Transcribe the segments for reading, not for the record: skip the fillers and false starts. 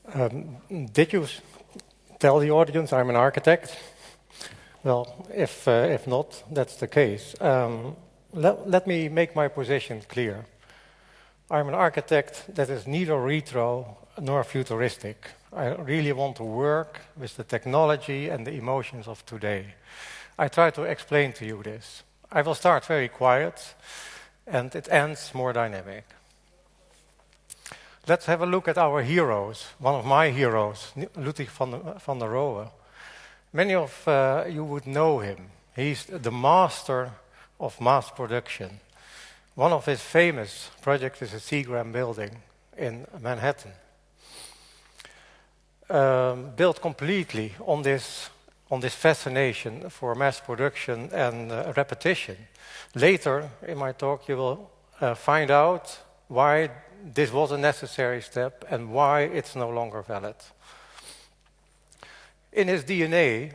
Did you tell the audience I'm an architect? Well, if not, that's the case. Let me make my position clear. I'm an architect that is neither retro nor futuristic. I really want to work with the technology and the emotions of today. I try to explain to you this. I will start very quiet, and it ends more dynamic. Let's have a look at our heroes. One of my heroes, Ludwig van der Rohe. Many of you would know him. He's the master of mass production. One of his famous projects is a Seagram building in Manhattan. Built completely on this fascination for mass production and repetition. Later in my talk you will find out why this was a necessary step and why it's no longer valid. In his DNA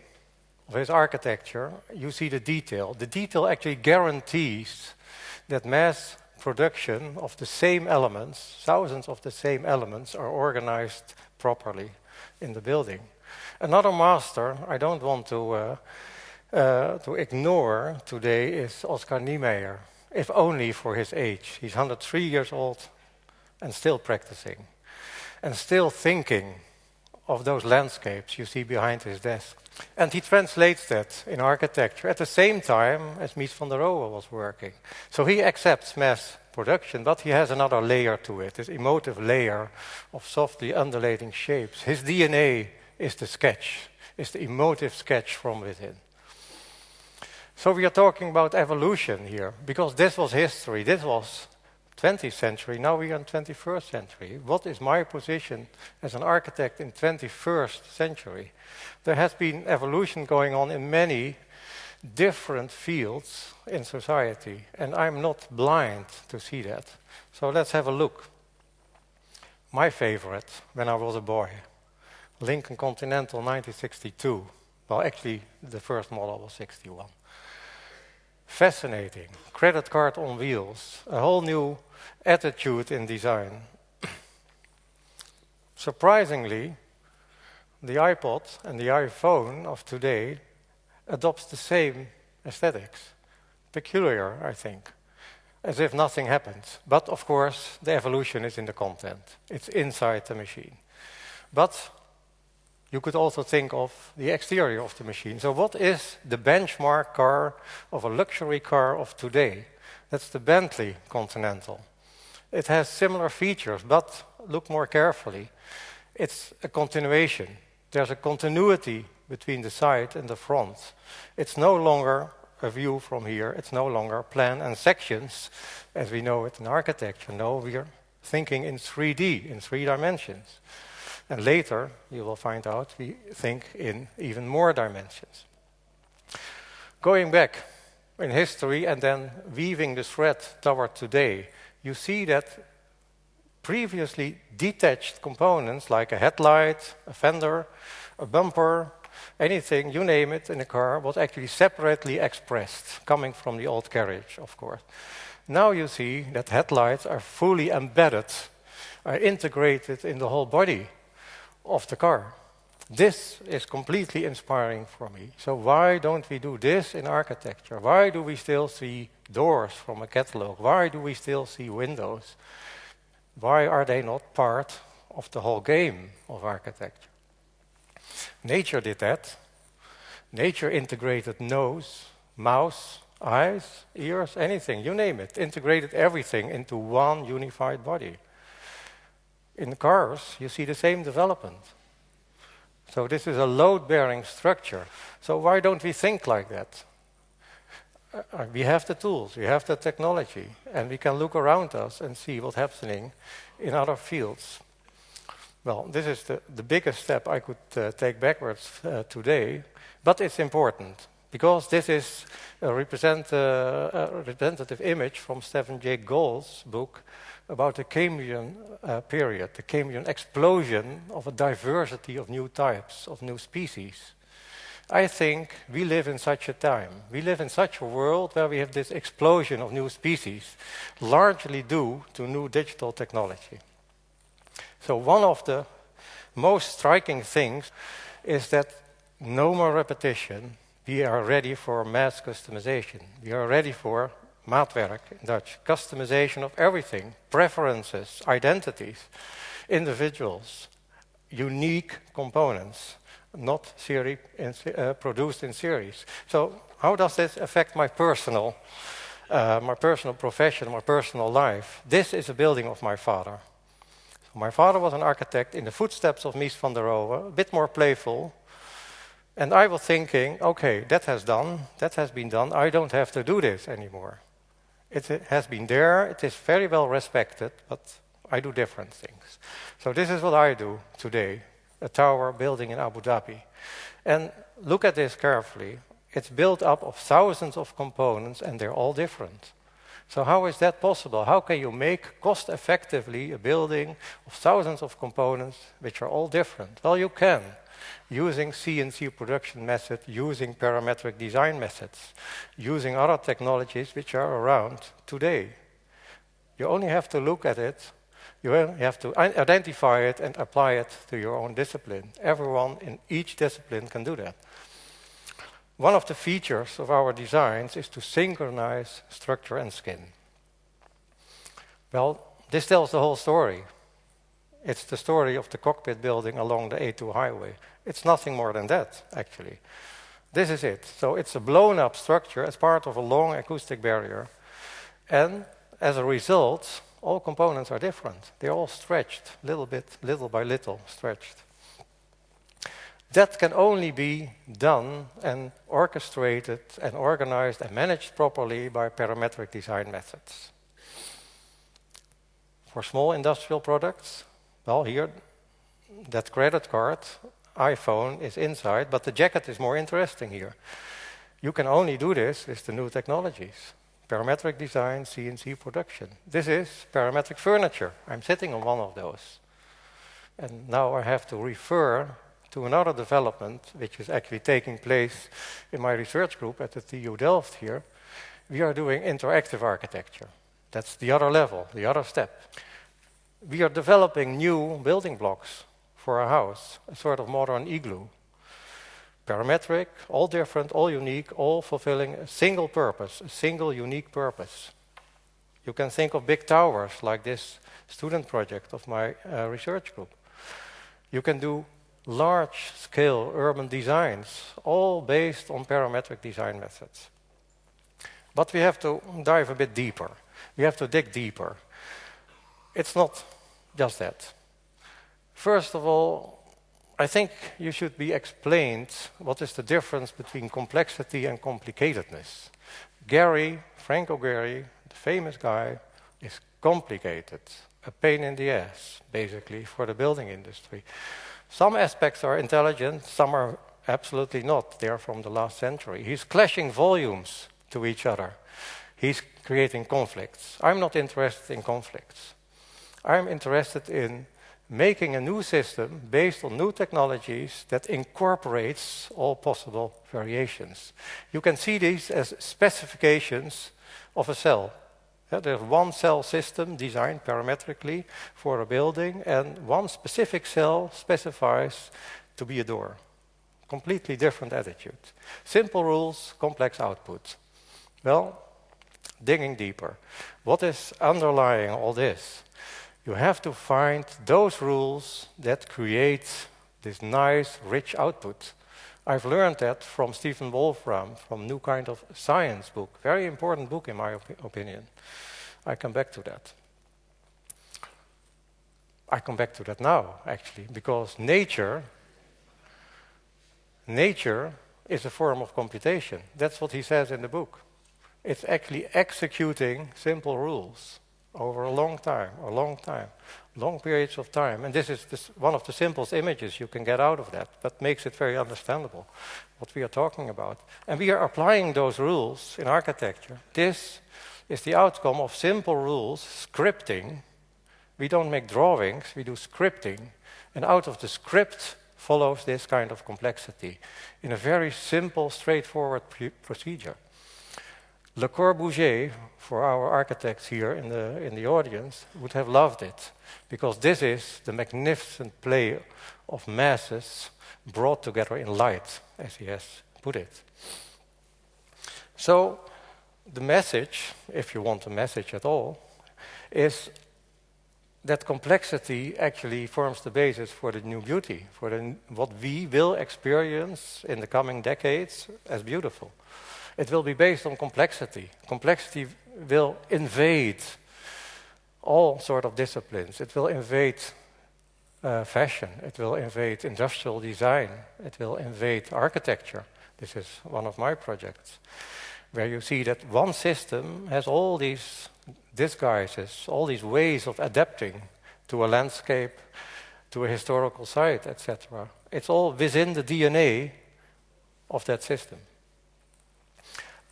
of his architecture, you see the detail. The detail actually guarantees that mass production of the same elements, thousands of the same elements, are organized properly in the building. Another master I don't want to ignore today is Oscar Niemeyer, if only for his age. He's 103 years old and still practicing, and still thinking of those landscapes you see behind his desk. And he translates that in architecture at the same time as Mies van der Rohe was working. So he accepts mass production, but he has another layer to it, this emotive layer of softly undulating shapes. His DNA is the sketch, is the emotive sketch from within. So we are talking about evolution here, because this was history, this was 20th century, now we are in 21st century. What is my position as an architect in 21st century? There has been evolution going on in many different fields in society, and I'm not blind to see that. So let's have a look. My favorite, when I was a boy, Lincoln Continental 1962. Well, actually, the first model was 61. Fascinating. Credit card on wheels. A whole new attitude in design. Surprisingly, the iPod and the iPhone of today adopts the same aesthetics. Peculiar, I think. As if nothing happened. But, of course, the evolution is in the content. It's inside the machine. But you could also think of the exterior of the machine. So what is the benchmark car of a luxury car of today? That's the Bentley Continental. It has similar features, but look more carefully. It's a continuation. There's a continuity between the side and the front. It's no longer a view from here. It's no longer plan and sections, as we know it in architecture. No, we are thinking in 3D, in 3 dimensions. And later, you will find out, we think in even more dimensions. Going back in history and then weaving the thread toward today, you see that previously detached components like a headlight, a fender, a bumper, anything, you name it, in a car was actually separately expressed, coming from the old carriage, of course. Now you see that headlights are fully embedded, are integrated in the whole body of the car. This is completely inspiring for me. So why don't we do this in architecture? Why do we still see doors from a catalog? Why do we still see windows? Why are they not part of the whole game of architecture? Nature did that. Nature integrated nose, mouth, eyes, ears, anything, you name it. Integrated everything into one unified body. In cars, you see the same development. So this is a load-bearing structure. So why don't we think like that? We have the tools, we have the technology, and we can look around us and see what's happening in other fields. Well, this is the biggest step I could take backwards today, but it's important, because this is a representative image from Stephen Jay Gould's book about the Cambrian period, the Cambrian explosion of a diversity of new types, of new species. I think we live in such a time. We live in such a world where we have this explosion of new species, largely due to new digital technology. So one of the most striking thing is that no more repetition. We are ready for mass customization. We are ready for maatwerk in Dutch, customization of everything, preferences, identities, individuals, unique components, not produced in series. So how does this affect my personal profession, my personal life? This is a building of my father. My father was an architect in the footsteps of Mies van der Rohe, a bit more playful. And I was thinking, okay, that has been done, I don't have to do this anymore. It has been there, it is very well respected, but I do different things. So this is what I do today, a tower building in Abu Dhabi. And look at this carefully. It's built up of thousands of components and they're all different. So how is that possible? How can you make cost-effectively a building of thousands of components which are all different? Well, you can, using CNC production method, using parametric design methods, using other technologies which are around today. You only have to look at it, you have to identify it and apply it to your own discipline. Everyone in each discipline can do that. One of the features of our designs is to synchronize structure and skin. Well, this tells the whole story. It's the story of the cockpit building along the A2 highway. It's nothing more than that, actually. This is it. So it's a blown-up structure as part of a long acoustic barrier. And as a result, all components are different. They're all stretched, little by little, stretched. That can only be done and orchestrated and organized and managed properly by parametric design methods. For small industrial products, well, here, that credit card, iPhone is inside, but the jacket is more interesting here. You can only do this with the new technologies. Parametric design, CNC production. This is parametric furniture. I'm sitting on one of those. And now I have to refer to another development, which is actually taking place in my research group at the TU Delft here. We are doing interactive architecture. That's the other level, the other step. We are developing new building blocks for a house, a sort of modern igloo. Parametric, all different, all unique, all fulfilling a single purpose, a single unique purpose. You can think of big towers like this student project of my research group. You can do large-scale urban designs, all based on parametric design methods. But we have to dive a bit deeper. We have to dig deeper. It's not just that. First of all, I think you should be explained what is the difference between complexity and complicatedness. Franco Gehry, the famous guy, is complicated, a pain in the ass, basically, for the building industry. Some aspects are intelligent, some are absolutely not. They are from the last century. He's clashing volumes to each other. He's creating conflicts. I'm not interested in conflicts. I'm interested in making a new system based on new technologies that incorporates all possible variations. You can see these as specifications of a cell. There's one cell system designed parametrically for a building, and one specific cell specifies to be a door. Completely different attitude. Simple rules, complex output. Well, digging deeper. What is underlying all this? You have to find those rules that create this nice, rich output. I've learned that from Stephen Wolfram, from New Kind of Science book. Very important book in my opinion. I come back to that. I come back to that now, actually, because nature is a form of computation. That's what he says in the book. It's actually executing simple rules over a long periods of time. And this is one of the simplest images you can get out of that, but makes it very understandable what we are talking about. And we are applying those rules in architecture. This is the outcome of simple rules, scripting. We don't make drawings, we do scripting. And out of the script follows this kind of complexity in a very simple, straightforward procedure. Le Corbusier, for our architects here in the audience, would have loved it, because this is the magnificent play of masses brought together in light, as he has put it. So the message, if you want a message at all, is that complexity actually forms the basis for the new beauty, for what we will experience in the coming decades as beautiful. It will be based on complexity. Complexity will invade all sort of disciplines. It will invade fashion. It will invade industrial design. It will invade architecture. This is one of my projects, where you see that one system has all these disguises, all these ways of adapting to a landscape, to a historical site, etc. It's all within the DNA of that system.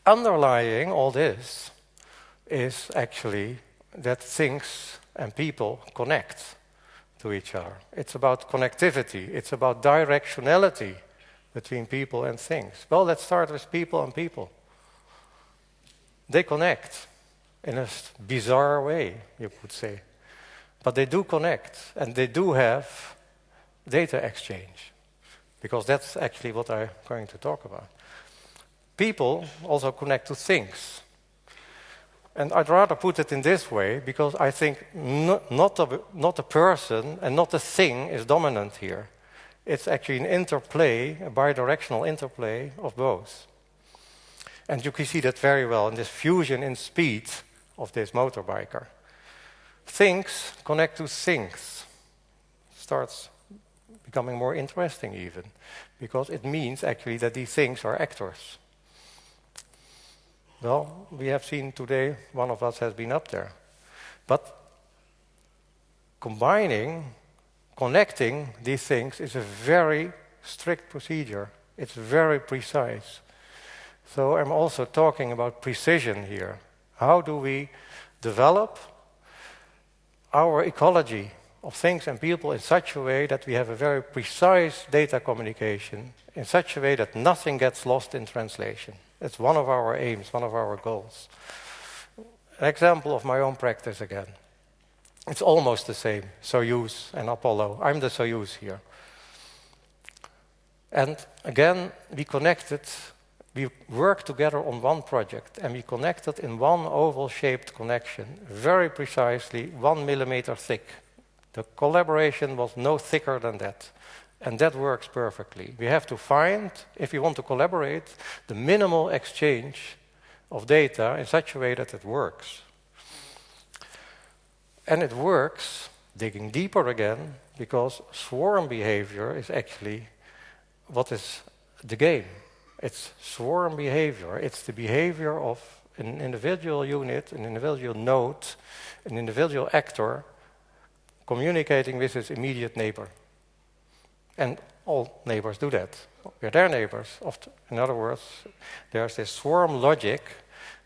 Underlying all this is actually that things and people connect to each other. It's about connectivity. It's about directionality between people and things. Well, let's start with people and people. They connect in a bizarre way, you could say. But they do connect, and they do have data exchange, because that's actually what I'm going to talk about. People also connect to things. And I'd rather put it in this way, because I think not a person and not a thing is dominant here. It's actually an interplay, a bidirectional interplay of both. And you can see that very well in this fusion in speed of this motorbiker. Things connect to things. Starts becoming more interesting even, because it means actually that these things are actors. Well, we have seen today, one of us has been up there. But connecting these things is a very strict procedure. It's very precise. So I'm also talking about precision here. How do we develop our ecology of things and people in such a way that we have a very precise data communication, in such a way that nothing gets lost in translation? It's one of our aims, one of our goals. An example of my own practice again. It's almost the same, Soyuz and Apollo. I'm the Soyuz here. And again, we worked together on one project, and we connected in one oval-shaped connection, very precisely 1 millimeter thick. The collaboration was no thicker than that. And that works perfectly. We have to find, if we want to collaborate, the minimal exchange of data in such a way that it works. And it works, digging deeper again, because swarm behavior is actually what is the game. It's swarm behavior. It's the behavior of an individual unit, an individual node, an individual actor communicating with his immediate neighbor. And all neighbors do that. We're their neighbors. In other words, there's this swarm logic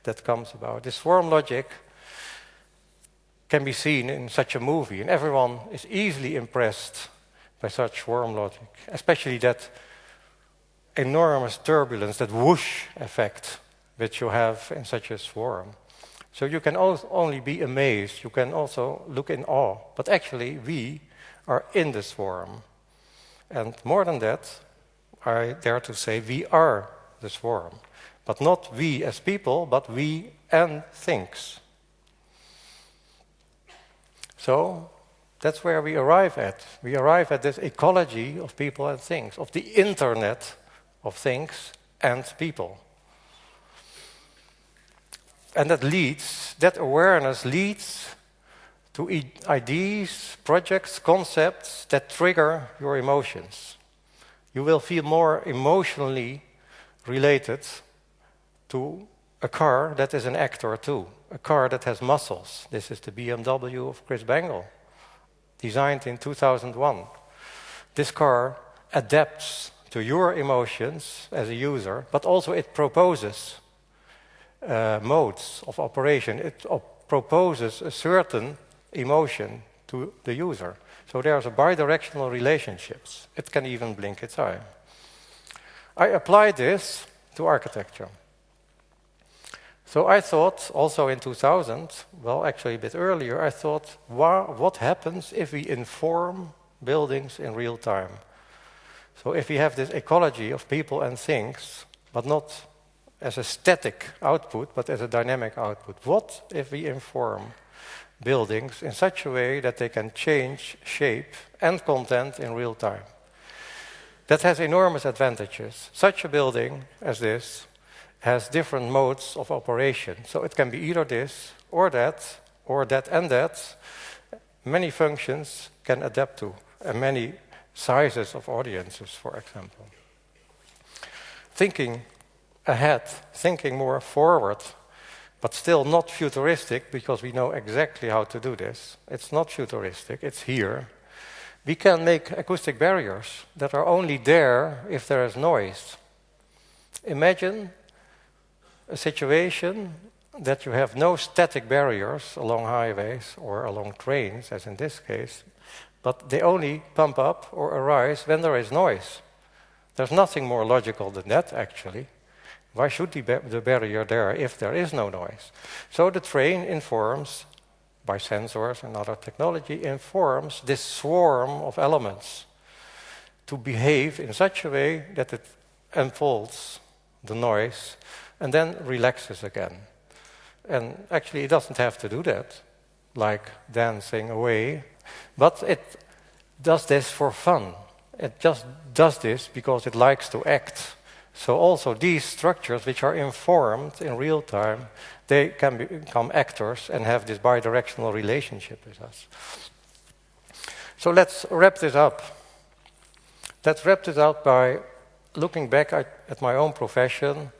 that comes about. This swarm logic can be seen in such a movie, and everyone is easily impressed by such swarm logic, especially that enormous turbulence, that whoosh effect which you have in such a swarm. So you can only be amazed, you can also look in awe, but actually we are in the swarm. And more than that, I dare to say we are the swarm. But not we as people, but we and things. So that's where we arrive at. We arrive at this ecology of people and things, of the internet of things and people. And that awareness leads to ideas, projects, concepts that trigger your emotions. You will feel more emotionally related to a car that is an actor too, a car that has muscles. This is the BMW of Chris Bangle, designed in 2001. This car adapts to your emotions as a user, but also it proposes modes of operation. It proposes a certain emotion to the user. So there's a bidirectional relationships. It can even blink its eye. I apply this to architecture. So I thought, also in 2000, well, actually a bit earlier, I thought, what happens if we inform buildings in real time? So if we have this ecology of people and things, but not as a static output, but as a dynamic output, what if we inform buildings in such a way that they can change shape and content in real time? That has enormous advantages. Such a building as this has different modes of operation. So it can be either this, or that and that. Many functions can adapt to, and many sizes of audiences, for example. Thinking ahead, thinking more forward, but still not futuristic, because we know exactly how to do this. It's not futuristic, it's here. We can make acoustic barriers that are only there if there is noise. Imagine a situation that you have no static barriers along highways or along trains, as in this case, but they only pump up or arise when there is noise. There's nothing more logical than that, actually. Why should the barrier there if there is no noise? So the train informs, by sensors and other technology, informs this swarm of elements to behave in such a way that it unfolds the noise and then relaxes again. And actually it doesn't have to do that, like dancing away, but it does this for fun. It just does this because it likes to act. So also these structures, which are informed in real time, they can become actors and have this bidirectional relationship with us. So let's wrap this up. Let's wrap this up by looking back at my own profession,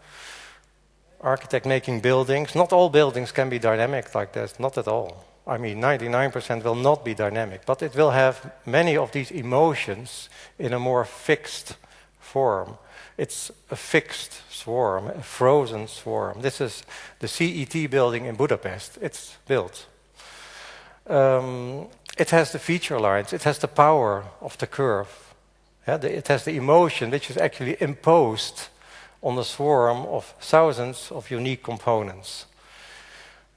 architect making buildings. Not all buildings can be dynamic like this, not at all. I mean, 99% will not be dynamic, but it will have many of these emotions in a more fixed form. It's a fixed swarm, a frozen swarm. This is the CET building in Budapest. It's built. It has the feature lines. It has the power of the curve. Yeah, it has the emotion which is actually imposed on the swarm of thousands of unique components.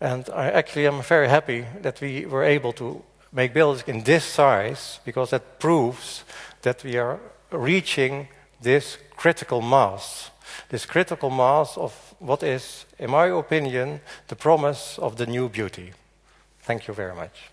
And I actually am very happy that we were able to make buildings in this size, because that proves that we are reaching this critical mass of what is, in my opinion, the promise of the new beauty. Thank you very much.